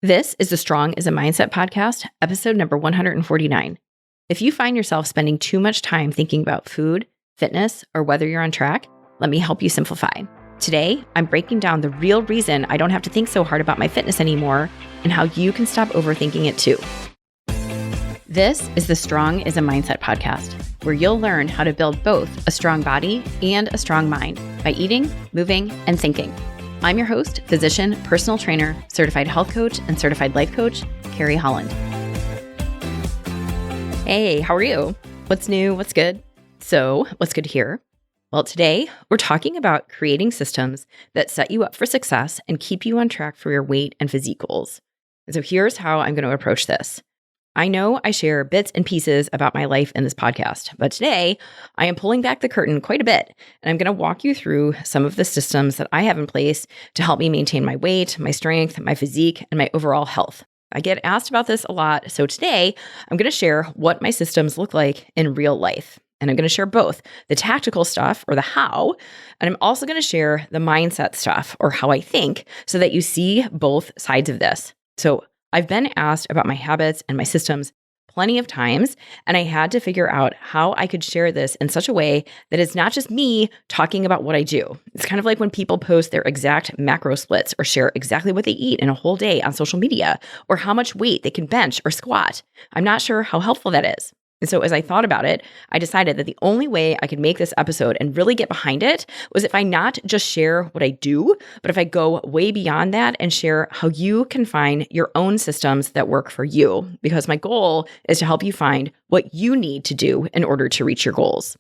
This is the Strong is a Mindset podcast, episode number 149. If you find yourself spending too much time thinking about food, fitness, or whether you're on track, let me help you simplify. Today, I'm breaking down the real reason I don't have to think so hard about my fitness anymore and how you can stop overthinking it too. This is the Strong is a Mindset podcast, where you'll learn how to build both a strong body and a strong mind by eating, moving, and thinking. I'm your host, physician, personal trainer, certified health coach, and certified life coach, Carrie Holland. Hey, how are you? What's new? What's good? So, what's good here? Well, today we're talking about creating systems that set you up for success and keep you on track for your weight and physique goals. And so here's how I'm going to approach this. I know I share bits and pieces about my life in this podcast, but today I am pulling back the curtain quite a bit, and I'm going to walk you through some of the systems that I have in place to help me maintain my weight, my strength, my physique, and my overall health. I get asked about this a lot, so today I'm going to share what my systems look like in real life. And I'm going to share both the tactical stuff, or the how, and I'm also going to share the mindset stuff, or how I think, so that you see both sides of this. So I've been asked about my habits and my systems plenty of times, and I had to figure out how I could share this in such a way that it's not just me talking about what I do. It's kind of like when people post their exact macro splits or share exactly what they eat in a whole day on social media, or how much weight they can bench or squat. I'm not sure how helpful that is. And so as I thought about it, I decided that the only way I could make this episode and really get behind it was if I not just share what I do, but if I go way beyond that and share how you can find your own systems that work for you. Because my goal is to help you find what you need to do in order to reach your goals.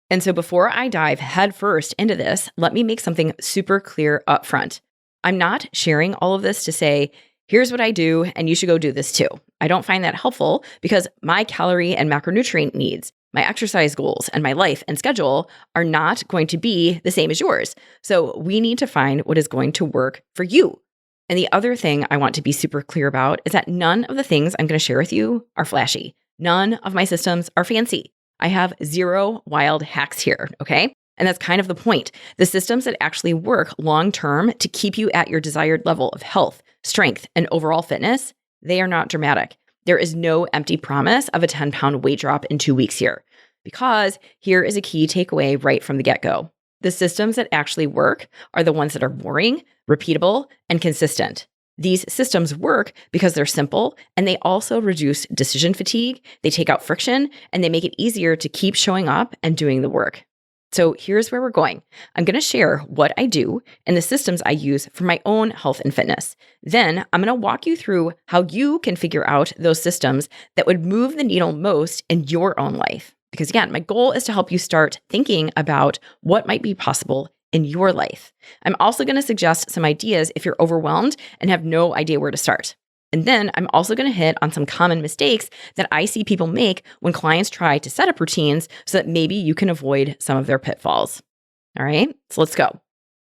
And so before I dive headfirst into this, let me make something super clear up front. I'm not sharing all of this to say, here's what I do, and you should go do this too. I don't find that helpful because my calorie and macronutrient needs, my exercise goals, and my life and schedule are not going to be the same as yours. So we need to find what is going to work for you. And the other thing I want to be super clear about is that none of the things I'm going to share with you are flashy. None of my systems are fancy. I have zero wild hacks here, okay? And that's kind of the point. The systems that actually work long-term to keep you at your desired level of health, strength, and overall fitness, they are not dramatic. There is no empty promise of a 10-pound weight drop in 2 weeks here. Because here is a key takeaway right from the get-go. The systems that actually work are the ones that are boring, repeatable, and consistent. These systems work because they're simple, and they also reduce decision fatigue, they take out friction, and they make it easier to keep showing up and doing the work. So here's where we're going. I'm going to share what I do and the systems I use for my own health and fitness. Then I'm going to walk you through how you can figure out those systems that would move the needle most in your own life. Because again, my goal is to help you start thinking about what might be possible in your life. I'm also going to suggest some ideas if you're overwhelmed and have no idea where to start. And then I'm also going to hit on some common mistakes that I see people make when clients try to set up routines so that maybe you can avoid some of their pitfalls. All right, so let's go.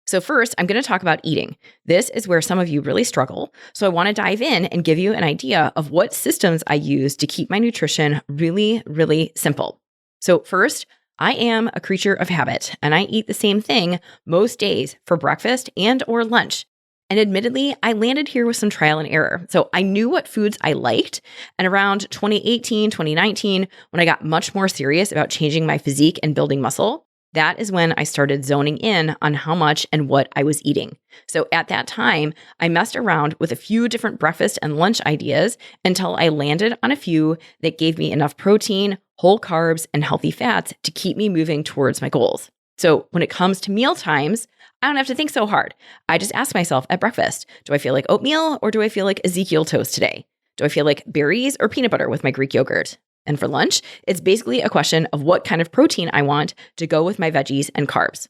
So first, I'm going to talk about eating. This is where some of you really struggle. So I want to dive in and give you an idea of what systems I use to keep my nutrition really, really simple. So first, I am a creature of habit, and I eat the same thing most days for breakfast and or lunch. And admittedly, I landed here with some trial and error. So I knew what foods I liked. And around 2018, 2019, when I got much more serious about changing my physique and building muscle, that is when I started zoning in on how much and what I was eating. So at that time, I messed around with a few different breakfast and lunch ideas until I landed on a few that gave me enough protein, whole carbs, and healthy fats to keep me moving towards my goals. So when it comes to meal times, I don't have to think so hard. I just ask myself at breakfast, do I feel like oatmeal or do I feel like Ezekiel toast today? Do I feel like berries or peanut butter with my Greek yogurt? And for lunch, it's basically a question of what kind of protein I want to go with my veggies and carbs.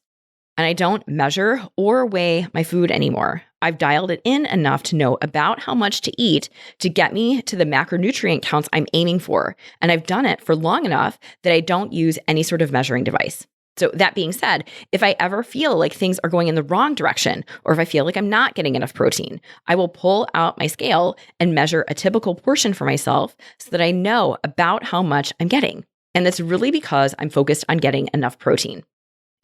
And I don't measure or weigh my food anymore. I've dialed it in enough to know about how much to eat to get me to the macronutrient counts I'm aiming for. And I've done it for long enough that I don't use any sort of measuring device. So that being said, if I ever feel like things are going in the wrong direction, or if I feel like I'm not getting enough protein, I will pull out my scale and measure a typical portion for myself so that I know about how much I'm getting. And that's really because I'm focused on getting enough protein.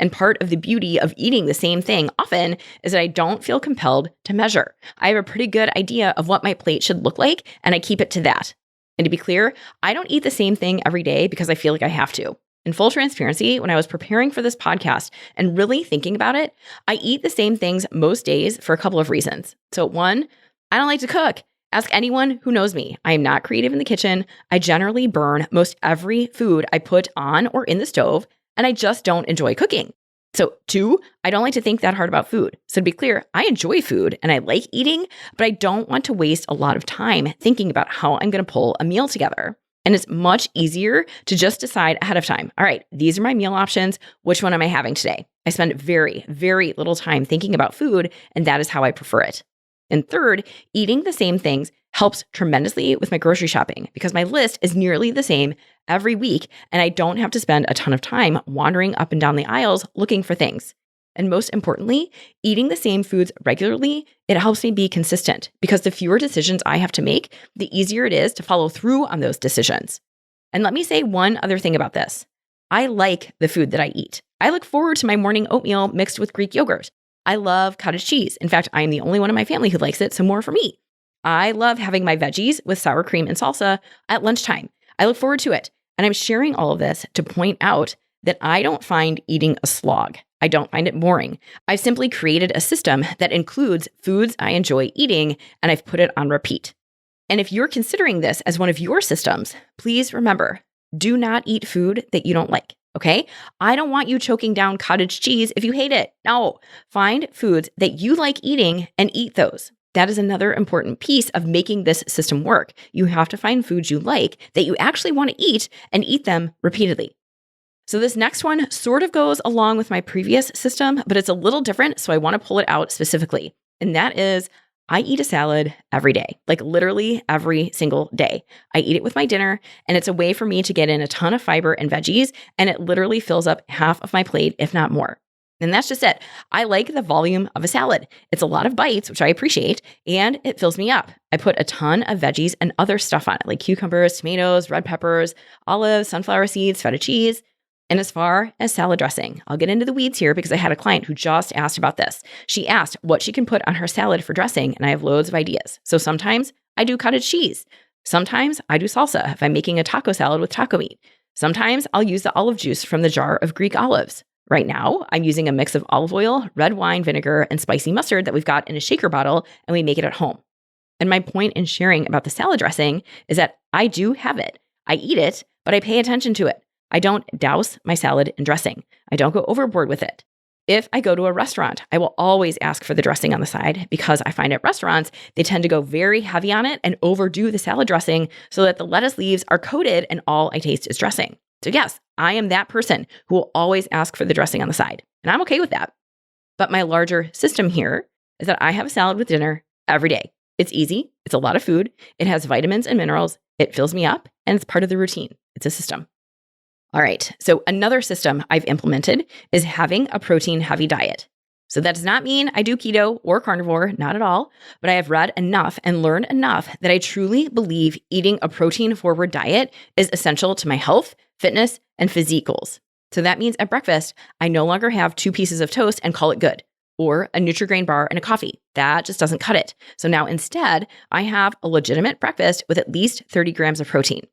And part of the beauty of eating the same thing often is that I don't feel compelled to measure. I have a pretty good idea of what my plate should look like, and I keep it to that. And to be clear, I don't eat the same thing every day because I feel like I have to. In full transparency, when I was preparing for this podcast and really thinking about it, I eat the same things most days for a couple of reasons. So one, I don't like to cook. Ask anyone who knows me. I am not creative in the kitchen. I generally burn most every food I put on or in the stove, and I just don't enjoy cooking. So two, I don't like to think that hard about food. So to be clear, I enjoy food and I like eating, but I don't want to waste a lot of time thinking about how I'm going to pull a meal together. And it's much easier to just decide ahead of time. All right, these are my meal options. Which one am I having today? I spend very, very little time thinking about food, and that is how I prefer it. And third, eating the same things helps tremendously with my grocery shopping because my list is nearly the same every week, and I don't have to spend a ton of time wandering up and down the aisles looking for things. And most importantly, eating the same foods regularly, it helps me be consistent because the fewer decisions I have to make, the easier it is to follow through on those decisions. And let me say one other thing about this. I like the food that I eat. I look forward to my morning oatmeal mixed with Greek yogurt. I love cottage cheese. In fact, I am the only one in my family who likes it, so more for me. I love having my veggies with sour cream and salsa at lunchtime. I look forward to it. And I'm sharing all of this to point out that I don't find eating a slog. I don't find it boring. I've simply created a system that includes foods I enjoy eating, and I've put it on repeat. And if you're considering this as one of your systems, please remember, do not eat food that you don't like. Okay? I don't want you choking down cottage cheese if you hate it. No, find foods that you like eating and eat those. That is another important piece of making this system work. You have to find foods you like that you actually want to eat and eat them repeatedly. So this next one sort of goes along with my previous system, but it's a little different, so I want to pull it out specifically. And that is, I eat a salad every day, like literally every single day. I eat it with my dinner, and it's a way for me to get in a ton of fiber and veggies, and it literally fills up half of my plate, if not more. And that's just it. I like the volume of a salad. It's a lot of bites, which I appreciate, and it fills me up. I put a ton of veggies and other stuff on it, like cucumbers, tomatoes, red peppers, olives, sunflower seeds, feta cheese. And as far as salad dressing, I'll get into the weeds here because I had a client who just asked about this. She asked what she can put on her salad for dressing, and I have loads of ideas. So sometimes I do cottage cheese. Sometimes I do salsa if I'm making a taco salad with taco meat. Sometimes I'll use the olive juice from the jar of Greek olives. Right now, I'm using a mix of olive oil, red wine vinegar, and spicy mustard that we've got in a shaker bottle, and we make it at home. And my point in sharing about the salad dressing is that I do have it. I eat it, but I pay attention to it. I don't douse my salad in dressing. I don't go overboard with it. If I go to a restaurant, I will always ask for the dressing on the side because I find at restaurants, they tend to go very heavy on it and overdo the salad dressing so that the lettuce leaves are coated and all I taste is dressing. So yes, I am that person who will always ask for the dressing on the side, and I'm okay with that. But my larger system here is that I have a salad with dinner every day. It's easy. It's a lot of food. It has vitamins and minerals. It fills me up, and it's part of the routine. It's a system. All right, so another system I've implemented is having a protein-heavy diet. So that does not mean I do keto or carnivore, not at all, but I have read enough and learned enough that I truly believe eating a protein-forward diet is essential to my health, fitness, and physique goals. So that means at breakfast, I no longer have 2 pieces of toast and call it good, or a Nutri-Grain bar and a coffee. That just doesn't cut it. So now instead, I have a legitimate breakfast with at least 30 grams of protein.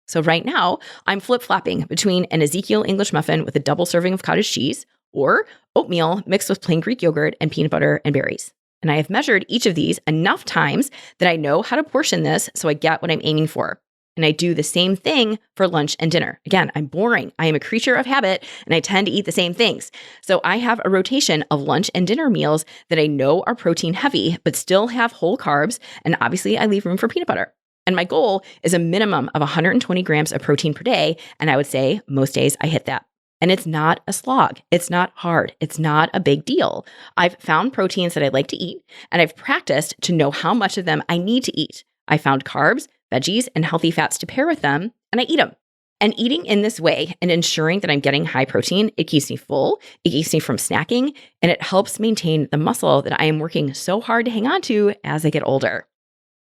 So right now, I'm flip-flopping between an Ezekiel English muffin with a double serving of cottage cheese or oatmeal mixed with plain Greek yogurt and peanut butter and berries. And I have measured each of these enough times that I know how to portion this so I get what I'm aiming for. And I do the same thing for lunch and dinner. Again, I'm boring. I am a creature of habit, and I tend to eat the same things. So I have a rotation of lunch and dinner meals that I know are protein heavy, but still have whole carbs. And obviously, I leave room for peanut butter. And my goal is a minimum of 120 grams of protein per day. And I would say most days I hit that. And it's not a slog. It's not hard. It's not a big deal. I've found proteins that I like to eat, and I've practiced to know how much of them I need to eat. I found carbs, veggies, and healthy fats to pair with them, and I eat them. And eating in this way and ensuring that I'm getting high protein, it keeps me full, it keeps me from snacking, and it helps maintain the muscle that I am working so hard to hang on to as I get older.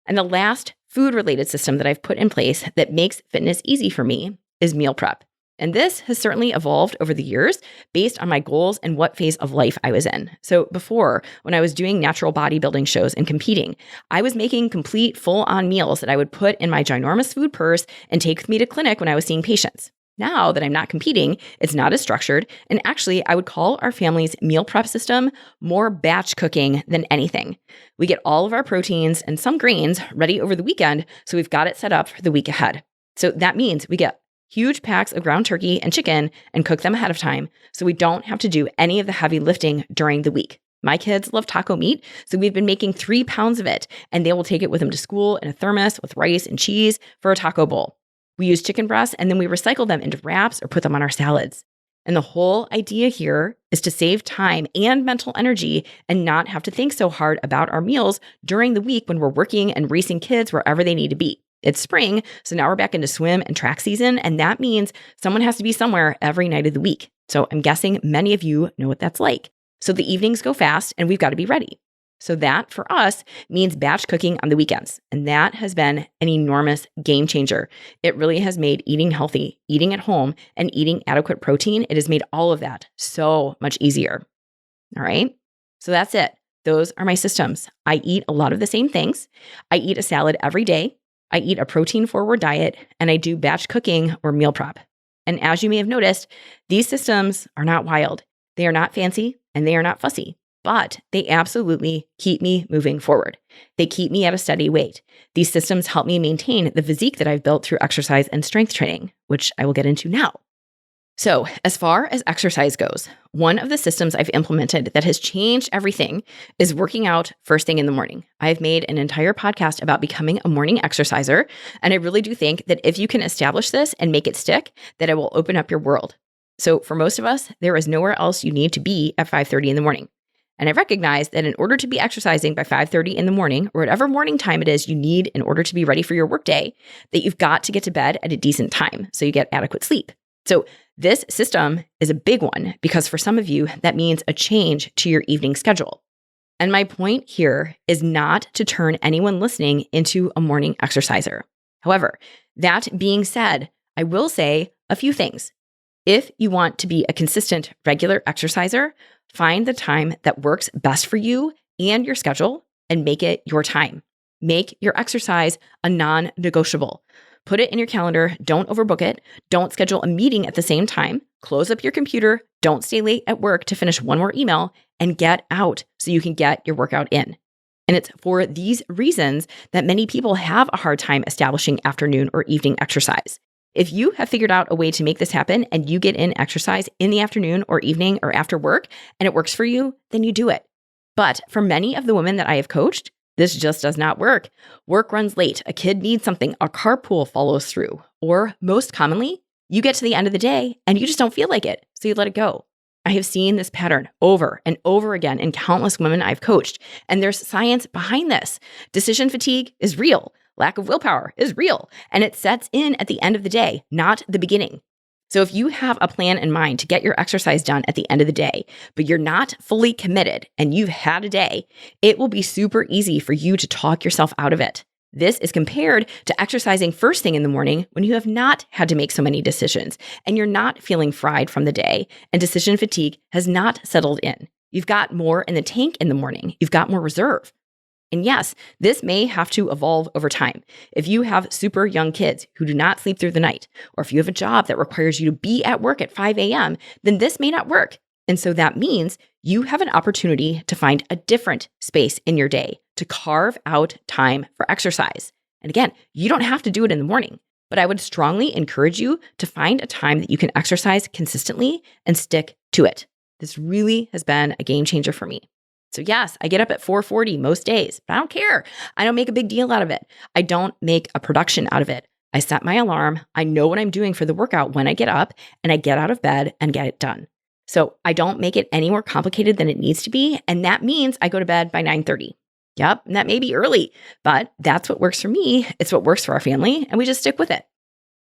And the last food-related system that I've put in place that makes fitness easy for me is meal prep. And this has certainly evolved over the years based on my goals and what phase of life I was in. So before, when I was doing natural bodybuilding shows and competing, I was making complete full-on meals that I would put in my ginormous food purse and take with me to clinic when I was seeing patients. Now that I'm not competing, it's not as structured. And actually, I would call our family's meal prep system more batch cooking than anything. We get all of our proteins and some grains ready over the weekend, so we've got it set up for the week ahead. So that means we get huge packs of ground turkey and chicken and cook them ahead of time, so we don't have to do any of the heavy lifting during the week. My kids love taco meat, so we've been making 3 pounds of it, and they will take it with them to school in a thermos with rice and cheese for a taco bowl. We use chicken breasts and then we recycle them into wraps or put them on our salads. And the whole idea here is to save time and mental energy and not have to think so hard about our meals during the week when we're working and racing kids wherever they need to be. It's spring, so now we're back into swim and track season, and that means someone has to be somewhere every night of the week. So I'm guessing many of you know what that's like. So the evenings go fast and we've got to be ready. So that, for us, means batch cooking on the weekends. And that has been an enormous game changer. It really has made eating healthy, eating at home, and eating adequate protein, it has made all of that so much easier. All right? So that's it. Those are my systems. I eat a lot of the same things. I eat a salad every day. I eat a protein-forward diet, and I do batch cooking or meal prep. And as you may have noticed, these systems are not wild. They are not fancy, and they are not fussy. But they absolutely keep me moving forward. They keep me at a steady weight. These systems help me maintain the physique that I've built through exercise and strength training, which I will get into now. So, as far as exercise goes, one of the systems I've implemented that has changed everything is working out first thing in the morning. I've made an entire podcast about becoming a morning exerciser, and I really do think that if you can establish this and make it stick, that it will open up your world. So, for most of us, there is nowhere else you need to be at 5:30 in the morning. And I recognize that in order to be exercising by 5:30 in the morning, or whatever morning time it is you need in order to be ready for your workday, that you've got to get to bed at a decent time so you get adequate sleep. So this system is a big one because for some of you, that means a change to your evening schedule. And my point here is not to turn anyone listening into a morning exerciser. However, that being said, I will say a few things. If you want to be a consistent, regular exerciser, find the time that works best for you and your schedule and make it your time. Make your exercise a non-negotiable. Put it in your calendar. Don't overbook it. Don't schedule a meeting at the same time. Close up your computer. Don't stay late at work to finish one more email and get out so you can get your workout in. And it's for these reasons that many people have a hard time establishing afternoon or evening exercise. If you have figured out a way to make this happen and you get in exercise in the afternoon or evening or after work and it works for you, then you do it. But for many of the women that I have coached, this just does not work. Work runs late, a kid needs something, a carpool follows through, or most commonly, you get to the end of the day and you just don't feel like it, so you let it go. I have seen this pattern over and over again in countless women I've coached, and there's science behind this. Decision fatigue is real. Lack of willpower is real, and it sets in at the end of the day, not the beginning. So if you have a plan in mind to get your exercise done at the end of the day, but you're not fully committed and you've had a day, it will be super easy for you to talk yourself out of it. This is compared to exercising first thing in the morning when you have not had to make so many decisions and you're not feeling fried from the day and decision fatigue has not settled in. You've got more in the tank in the morning. You've got more reserve. And yes, this may have to evolve over time. If you have super young kids who do not sleep through the night, or if you have a job that requires you to be at work at 5 a.m., then this may not work. And so that means you have an opportunity to find a different space in your day to carve out time for exercise. And again, you don't have to do it in the morning, but I would strongly encourage you to find a time that you can exercise consistently and stick to it. This really has been a game changer for me. So yes, I get up at 4:40 most days, but I don't care. I don't make a big deal out of it. I don't make a production out of it. I set my alarm. I know what I'm doing for the workout when I get up, and I get out of bed and get it done. So I don't make it any more complicated than it needs to be, and that means I go to bed by 9:30. Yep, and that may be early, but that's what works for me. It's what works for our family, and we just stick with it.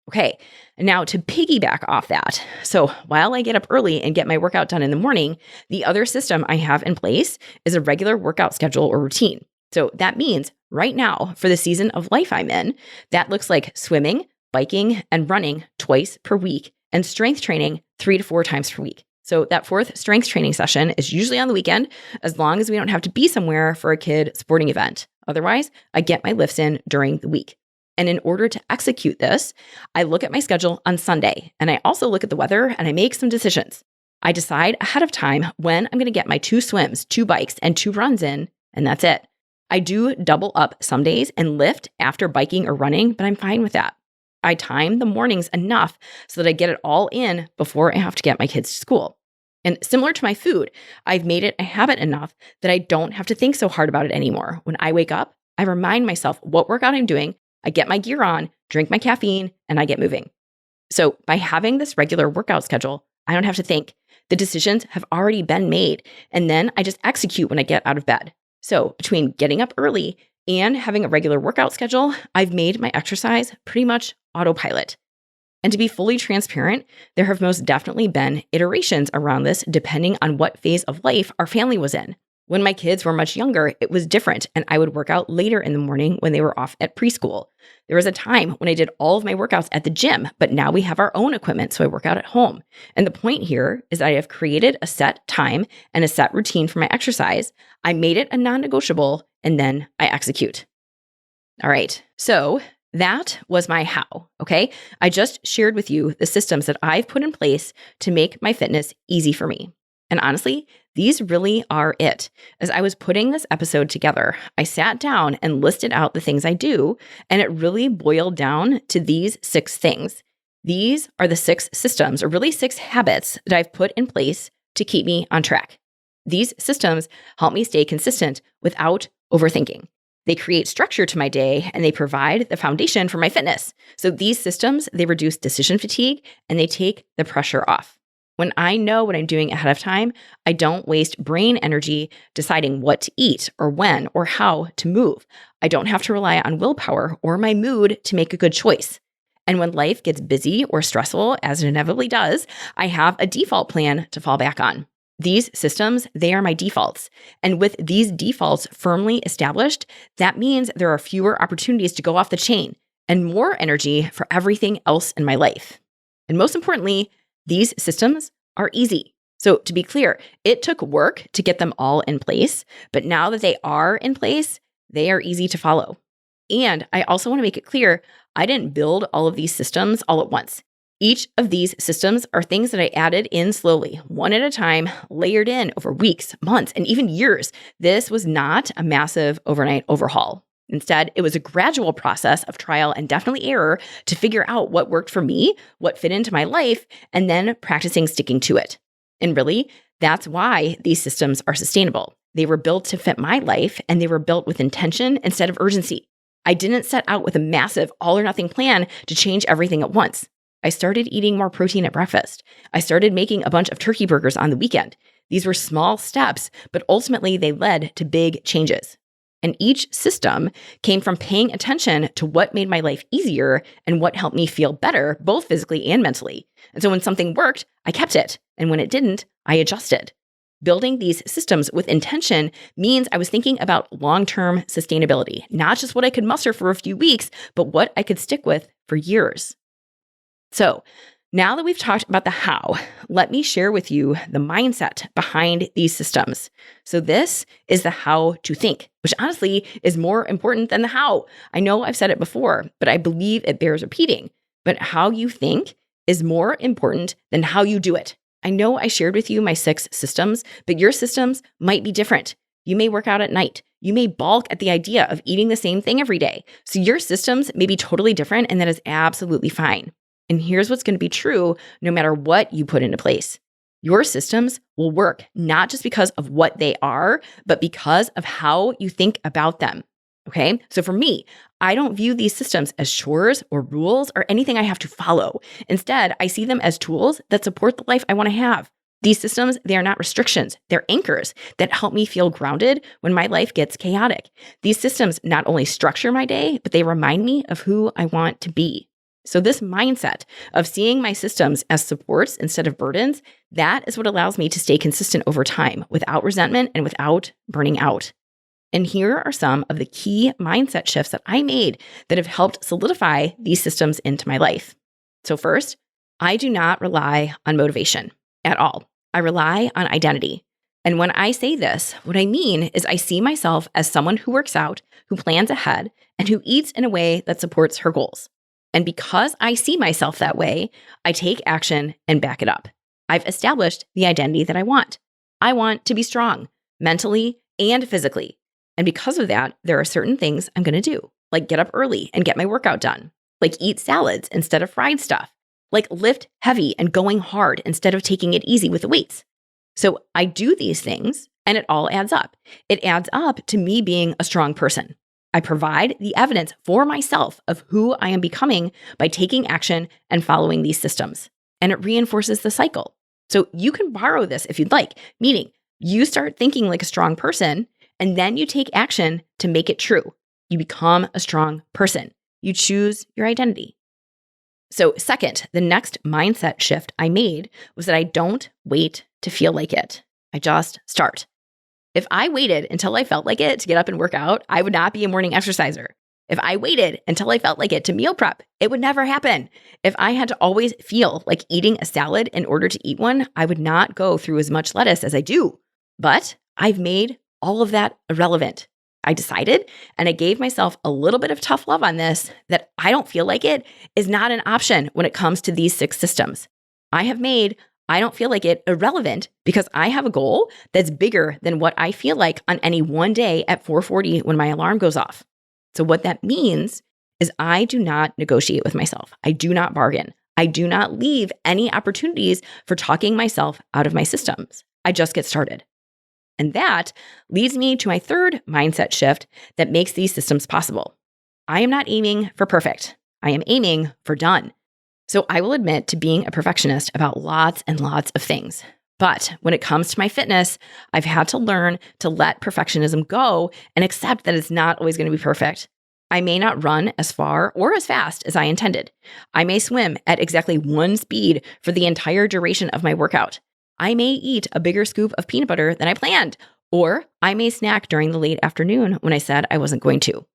Okay, now to piggyback off that. So while I get up early and get my workout done in the morning, the other system I have in place is a regular workout schedule or routine. So that means right now, for the season of life I'm in, that looks like swimming, biking, and running twice per week and strength training 3 to 4 times per week. So that fourth strength training session is usually on the weekend, as long as we don't have to be somewhere for a kid sporting event. Otherwise, I get my lifts in during the week. And in order to execute this, I look at my schedule on Sunday, and I also look at the weather and I make some decisions. I decide ahead of time when I'm going to get my 2 swims, 2 bikes, and 2 runs in, and that's it. I do double up some days and lift after biking or running, but I'm fine with that. I time the mornings enough so that I get it all in before I have to get my kids to school. And similar to my food, I've made it a habit enough that I don't have to think so hard about it anymore. When I wake up, I remind myself what workout I'm doing, I get my gear on, drink my caffeine, and I get moving. So by having this regular workout schedule, I don't have to think. The decisions have already been made, and then I just execute when I get out of bed. So between getting up early and having a regular workout schedule, I've made my exercise pretty much autopilot. And to be fully transparent, there have most definitely been iterations around this depending on what phase of life our family was in. When my kids were much younger, it was different, and I would work out later in the morning when they were off at preschool. There was a time when I did all of my workouts at the gym, but now we have our own equipment, so I work out at home. And the point here is that I have created a set time and a set routine for my exercise. I made it a non-negotiable, and then I execute. All right, so that was my how, okay? I just shared with you the systems that I've put in place to make my fitness easy for me. And honestly, these really are it. As I was putting this episode together, I sat down and listed out the things I do, and it really boiled down to these 6 things. These are the 6 systems, or really 6 habits that I've put in place to keep me on track. These systems help me stay consistent without overthinking. They create structure to my day, and they provide the foundation for my fitness. So these systems, they reduce decision fatigue, and they take the pressure off. When I know what I'm doing ahead of time, I don't waste brain energy deciding what to eat or when or how to move. I don't have to rely on willpower or my mood to make a good choice. And when life gets busy or stressful, as it inevitably does, I have a default plan to fall back on. These systems, they are my defaults. And with these defaults firmly established, that means there are fewer opportunities to go off the chain and more energy for everything else in my life. And most importantly, these systems are easy. So to be clear, it took work to get them all in place, but now that they are in place, they are easy to follow. And I also want to make it clear, I didn't build all of these systems all at once. Each of these systems are things that I added in slowly, one at a time, layered in over weeks, months, and even years. This was not a massive overnight overhaul. Instead, it was a gradual process of trial and definitely error to figure out what worked for me, what fit into my life, and then practicing sticking to it. And really, that's why these systems are sustainable. They were built to fit my life, and they were built with intention instead of urgency. I didn't set out with a massive all-or-nothing plan to change everything at once. I started eating more protein at breakfast. I started making a bunch of turkey burgers on the weekend. These were small steps, but ultimately they led to big changes. And each system came from paying attention to what made my life easier and what helped me feel better, both physically and mentally. And so when something worked, I kept it. And when it didn't, I adjusted. Building these systems with intention means I was thinking about long-term sustainability, not just what I could muster for a few weeks, but what I could stick with for years. So now that we've talked about the how, let me share with you the mindset behind these systems. So this is the how to think, which honestly is more important than the how. I know I've said it before, but I believe it bears repeating. But how you think is more important than how you do it. I know I shared with you my 6 systems, but your systems might be different. You may work out at night. You may balk at the idea of eating the same thing every day. So your systems may be totally different, and that is absolutely fine. And here's what's going to be true no matter what you put into place. Your systems will work not just because of what they are, but because of how you think about them. Okay? So for me, I don't view these systems as chores or rules or anything I have to follow. Instead, I see them as tools that support the life I want to have. These systems, they are not restrictions. They're anchors that help me feel grounded when my life gets chaotic. These systems not only structure my day, but they remind me of who I want to be. So this mindset of seeing my systems as supports instead of burdens, that is what allows me to stay consistent over time without resentment and without burning out. And here are some of the key mindset shifts that I made that have helped solidify these systems into my life. So first, I do not rely on motivation at all. I rely on identity. And when I say this, what I mean is I see myself as someone who works out, who plans ahead, and who eats in a way that supports her goals. And because I see myself that way, I take action and back it up. I've established the identity that I want. I want to be strong, mentally and physically. And because of that, there are certain things I'm going to do, like get up early and get my workout done, like eat salads instead of fried stuff, like lift heavy and going hard instead of taking it easy with the weights. So I do these things and it all adds up. It adds up to me being a strong person. I provide the evidence for myself of who I am becoming by taking action and following these systems. And it reinforces the cycle. So you can borrow this if you'd like, meaning you start thinking like a strong person and then you take action to make it true. You become a strong person. You choose your identity. So second, the next mindset shift I made was that I don't wait to feel like it. I just start. If I waited until I felt like it to get up and work out, I would not be a morning exerciser. If I waited until I felt like it to meal prep, it would never happen. If I had to always feel like eating a salad in order to eat one, I would not go through as much lettuce as I do. But I've made all of that irrelevant. I decided, and I gave myself a little bit of tough love on this, that I don't feel like it is not an option when it comes to these 6 systems. I have made I don't feel like it irrelevant because I have a goal that's bigger than what I feel like on any one day at 4:40 when my alarm goes off. So what that means is I do not negotiate with myself. I do not bargain. I do not leave any opportunities for talking myself out of my systems. I just get started. And that leads me to my third mindset shift that makes these systems possible. I am not aiming for perfect. I am aiming for done. So I will admit to being a perfectionist about lots and lots of things. But when it comes to my fitness, I've had to learn to let perfectionism go and accept that it's not always going to be perfect. I may not run as far or as fast as I intended. I may swim at exactly one speed for the entire duration of my workout. I may eat a bigger scoop of peanut butter than I planned, or I may snack during the late afternoon when I said I wasn't going to.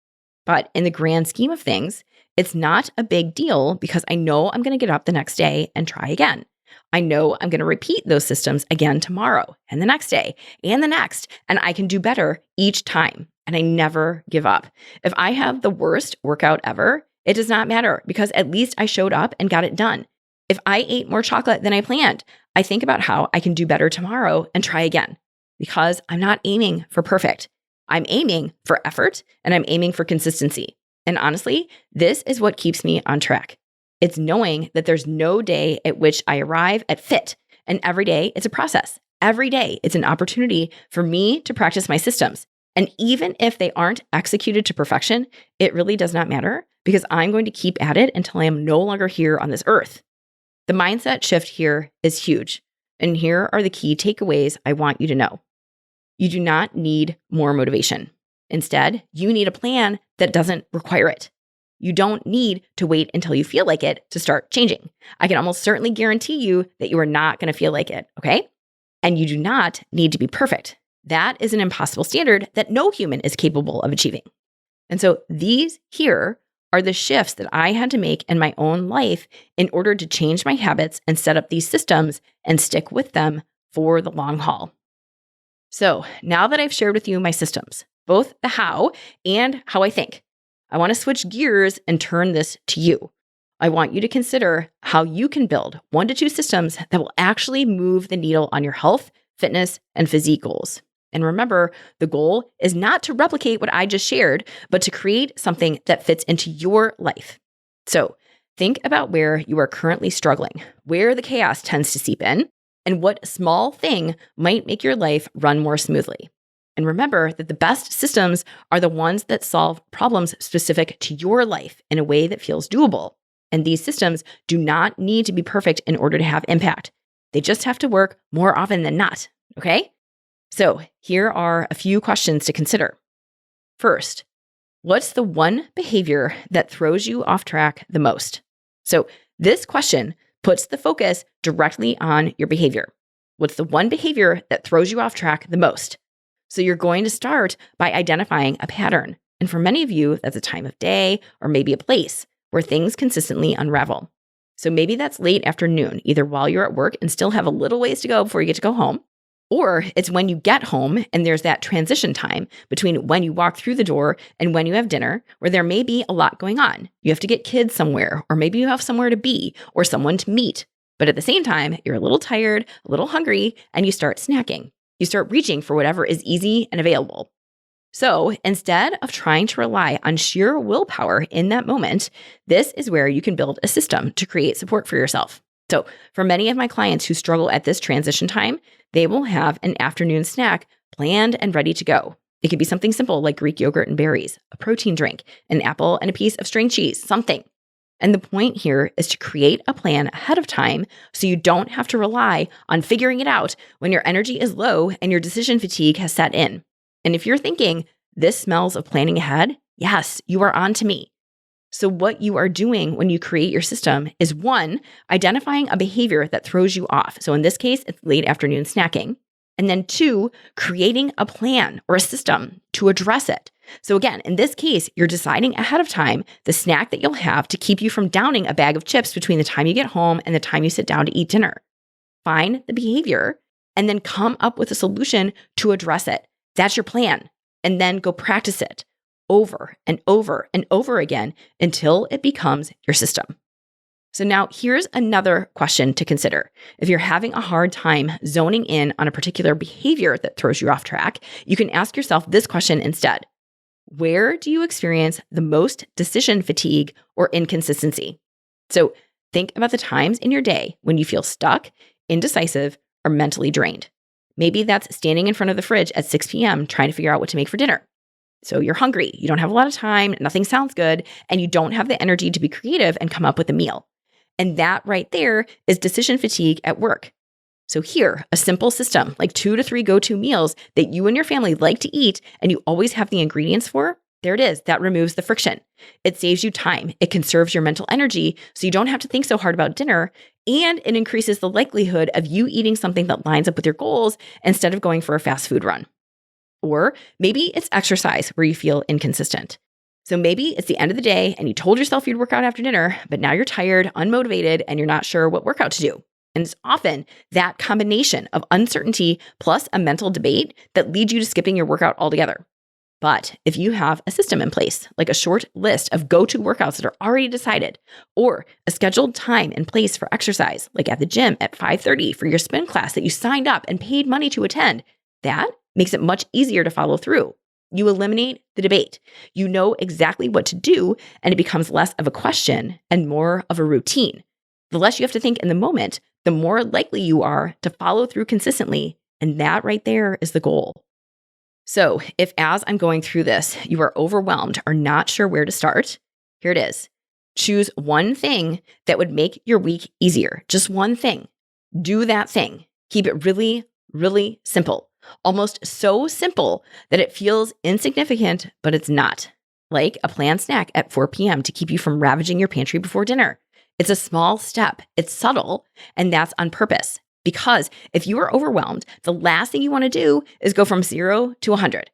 But in the grand scheme of things, it's not a big deal because I know I'm going to get up the next day and try again. I know I'm going to repeat those systems again tomorrow and the next day and the next, and I can do better each time. And I never give up. If I have the worst workout ever, it does not matter because at least I showed up and got it done. If I ate more chocolate than I planned, I think about how I can do better tomorrow and try again because I'm not aiming for perfect. I'm aiming for effort and I'm aiming for consistency. And honestly, this is what keeps me on track. It's knowing that there's no day at which I arrive at fit. And every day it's a process. Every day it's an opportunity for me to practice my systems. And even if they aren't executed to perfection, it really does not matter because I'm going to keep at it until I am no longer here on this earth. The mindset shift here is huge. And here are the key takeaways I want you to know. You do not need more motivation. Instead, you need a plan that doesn't require it. You don't need to wait until you feel like it to start changing. I can almost certainly guarantee you that you are not going to feel like it, okay? And you do not need to be perfect. That is an impossible standard that no human is capable of achieving. And so these here are the shifts that I had to make in my own life in order to change my habits and set up these systems and stick with them for the long haul. So now that I've shared with you my systems, both the how and how I think, I want to switch gears and turn this to you. I want you to consider how you can build 1 to 2 systems that will actually move the needle on your health, fitness, and physique goals. And remember, the goal is not to replicate what I just shared, but to create something that fits into your life. So think about where you are currently struggling, where the chaos tends to seep in, and what small thing might make your life run more smoothly. And remember that the best systems are the ones that solve problems specific to your life in a way that feels doable. And these systems do not need to be perfect in order to have impact. They just have to work more often than not, okay? So here are a few questions to consider. First, what's the one behavior that throws you off track the most? So this question puts the focus directly on your behavior. What's the one behavior that throws you off track the most? So you're going to start by identifying a pattern. And for many of you, that's a time of day or maybe a place where things consistently unravel. So maybe that's late afternoon, either while you're at work and still have a little ways to go before you get to go home, or it's when you get home and there's that transition time between when you walk through the door and when you have dinner, where there may be a lot going on. You have to get kids somewhere, or maybe you have somewhere to be or someone to meet. But at the same time, you're a little tired, a little hungry, and you start snacking. You start reaching for whatever is easy and available. So instead of trying to rely on sheer willpower in that moment, this is where you can build a system to create support for yourself. So for many of my clients who struggle at this transition time, they will have an afternoon snack planned and ready to go. It could be something simple like Greek yogurt and berries, a protein drink, an apple and a piece of string cheese, something. And the point here is to create a plan ahead of time so you don't have to rely on figuring it out when your energy is low and your decision fatigue has set in. And if you're thinking, this smells of planning ahead, yes, you are on to me. So what you are doing when you create your system is 1, identifying a behavior that throws you off. So in this case, it's late afternoon snacking. And then 2, creating a plan or a system to address it. So again, in this case, you're deciding ahead of time the snack that you'll have to keep you from downing a bag of chips between the time you get home and the time you sit down to eat dinner. Find the behavior and then come up with a solution to address it. That's your plan. And then go practice it over and over and over again until it becomes your system. So now here's another question to consider. If you're having a hard time zoning in on a particular behavior that throws you off track, you can ask yourself this question instead. Where do you experience the most decision fatigue or inconsistency? So think about the times in your day when you feel stuck, indecisive, or mentally drained. Maybe that's standing in front of the fridge at 6 p.m. trying to figure out what to make for dinner. So you're hungry, you don't have a lot of time, nothing sounds good, and you don't have the energy to be creative and come up with a meal. And that right there is decision fatigue at work. So here, a simple system like 2 to 3 go-to meals that you and your family like to eat and you always have the ingredients for, there it is. That removes the friction. It saves you time. It conserves your mental energy so you don't have to think so hard about dinner, and it increases the likelihood of you eating something that lines up with your goals instead of going for a fast food run. Or maybe it's exercise where you feel inconsistent. So maybe it's the end of the day and you told yourself you'd work out after dinner, but now you're tired, unmotivated, and you're not sure what workout to do. And it's often that combination of uncertainty plus a mental debate that leads you to skipping your workout altogether. But if you have a system in place, like a short list of go-to workouts that are already decided, or a scheduled time and place for exercise, like at the gym at 5:30 for your spin class that you signed up and paid money to attend, that makes it much easier to follow through. You eliminate the debate. You know exactly what to do, and it becomes less of a question and more of a routine. The less you have to think in the moment, the more likely you are to follow through consistently, and that right there is the goal. So if as I'm going through this, you are overwhelmed or not sure where to start, here it is. Choose one thing that would make your week easier. Just one thing. Do that thing. Keep it really, really simple. Almost so simple that it feels insignificant, but it's not. Like a planned snack at 4 p.m. to keep you from ravaging your pantry before dinner. It's a small step. It's subtle, and that's on purpose. Because if you are overwhelmed, the last thing you want to do is go from 0 to 100.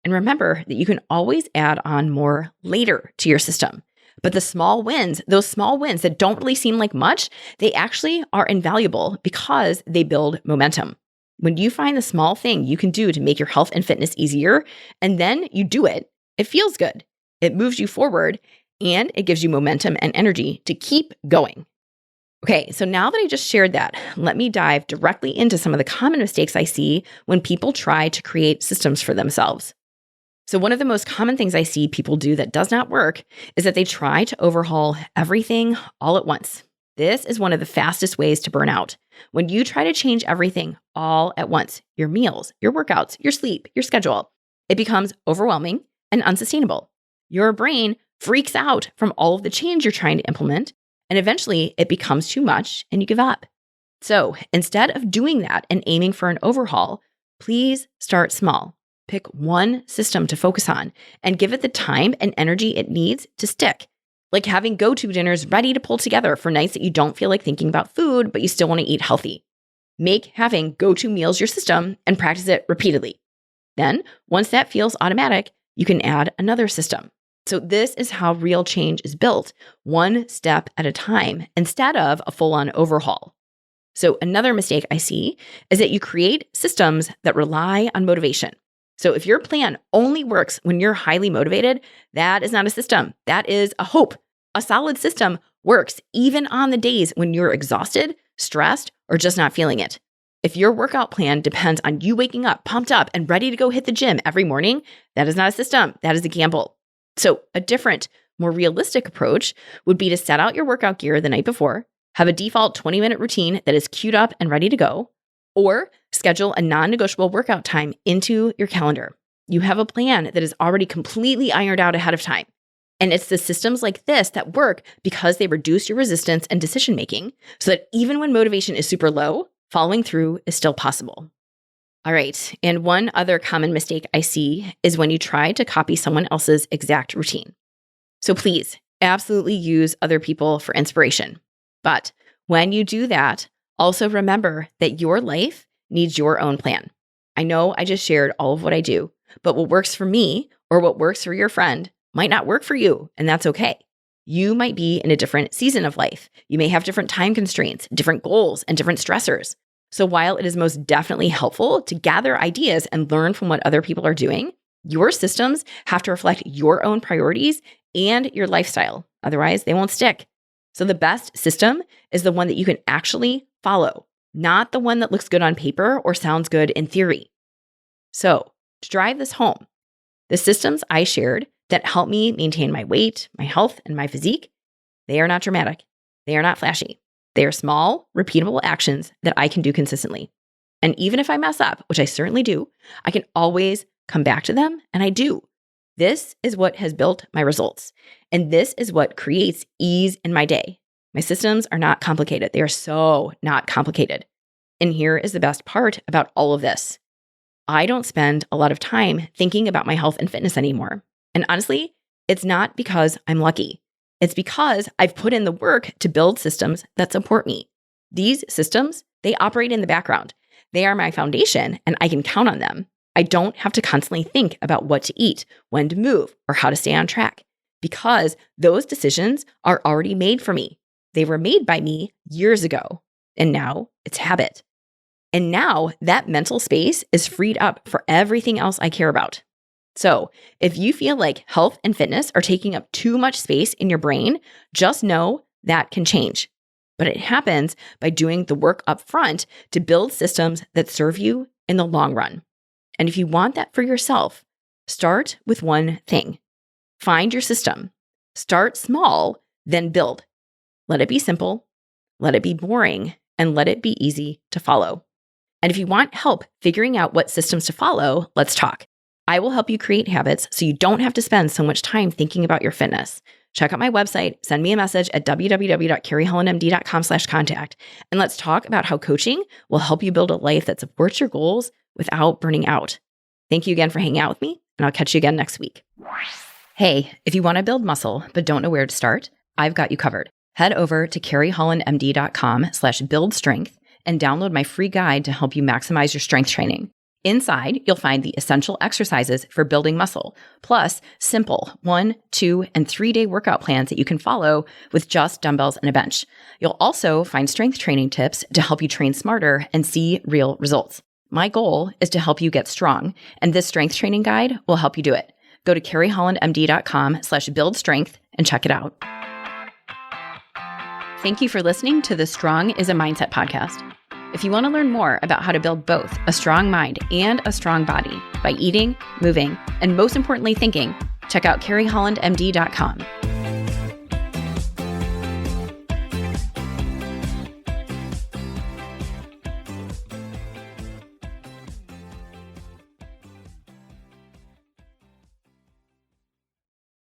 And remember that you can always add on more later to your system. But the small wins, those small wins that don't really seem like much, they actually are invaluable because they build momentum. When you find the small thing you can do to make your health and fitness easier, and then you do it, it feels good. It moves you forward, and it gives you momentum and energy to keep going. Okay, so now that I just shared that, let me dive directly into some of the common mistakes I see when people try to create systems for themselves. So one of the most common things I see people do that does not work is that they try to overhaul everything all at once. This is one of the fastest ways to burn out. When you try to change everything all at once, your meals, your workouts, your sleep, your schedule, it becomes overwhelming and unsustainable. Your brain freaks out from all of the change you're trying to implement, and eventually it becomes too much and you give up. So instead of doing that and aiming for an overhaul, please start small. Pick one system to focus on and give it the time and energy it needs to stick. Like having go-to dinners ready to pull together for nights that you don't feel like thinking about food, but you still want to eat healthy. Make having go-to meals your system and practice it repeatedly. Then, once that feels automatic, you can add another system. So this is how real change is built, one step at a time, instead of a full-on overhaul. So another mistake I see is that you create systems that rely on motivation. So if your plan only works when you're highly motivated, that is not a system. That is a hope. A solid system works even on the days when you're exhausted, stressed, or just not feeling it. If your workout plan depends on you waking up, pumped up, and ready to go hit the gym every morning, that is not a system. That is a gamble. So a different, more realistic approach would be to set out your workout gear the night before, have a default 20-minute routine that is queued up and ready to go, or schedule a non-negotiable workout time into your calendar. You have a plan that is already completely ironed out ahead of time. And it's the systems like this that work because they reduce your resistance and decision-making so that even when motivation is super low, following through is still possible. All right, and one other common mistake I see is when you try to copy someone else's exact routine. So please, absolutely use other people for inspiration. But when you do that, also remember that your life needs your own plan. I know I just shared all of what I do, but what works for me or what works for your friend might not work for you, and that's okay. You might be in a different season of life. You may have different time constraints, different goals, and different stressors. So while it is most definitely helpful to gather ideas and learn from what other people are doing, your systems have to reflect your own priorities and your lifestyle. Otherwise, they won't stick. So the best system is the one that you can actually follow, not the one that looks good on paper or sounds good in theory. So to drive this home, the systems I shared that help me maintain my weight, my health, and my physique, they are not dramatic. They are not flashy. They are small, repeatable actions that I can do consistently. And even if I mess up, which I certainly do, I can always come back to them, and I do. This is what has built my results. And this is what creates ease in my day. My systems are not complicated. They are so not complicated. And here is the best part about all of this. I don't spend a lot of time thinking about my health and fitness anymore. And honestly, it's not because I'm lucky. It's because I've put in the work to build systems that support me. These systems, they operate in the background. They are my foundation, and I can count on them. I don't have to constantly think about what to eat, when to move, or how to stay on track, because those decisions are already made for me. They were made by me years ago, and now it's habit. And now that mental space is freed up for everything else I care about. So if you feel like health and fitness are taking up too much space in your brain, just know that can change. But it happens by doing the work up front to build systems that serve you in the long run. And if you want that for yourself, start with one thing. Find your system. Start small, then build. Let it be simple, let it be boring, and let it be easy to follow. And if you want help figuring out what systems to follow, let's talk. I will help you create habits so you don't have to spend so much time thinking about your fitness. Check out my website, send me a message at www.carriehollandmd.com/contact, and let's talk about how coaching will help you build a life that supports your goals without burning out. Thank you again for hanging out with me, and I'll catch you again next week. Hey, if you want to build muscle but don't know where to start, I've got you covered. Head over to carriehollandmd.com/buildstrength and download my free guide to help you maximize your strength training. Inside, you'll find the essential exercises for building muscle, plus simple 1, 2, and 3-day workout plans that you can follow with just dumbbells and a bench. You'll also find strength training tips to help you train smarter and see real results. My goal is to help you get strong, and this strength training guide will help you do it. Go to carriehollandmd.com/buildstrength and check it out. Thank you for listening to the Strong is a Mindset podcast. If you want to learn more about how to build both a strong mind and a strong body by eating, moving, and most importantly, thinking, check out carriehollandmd.com.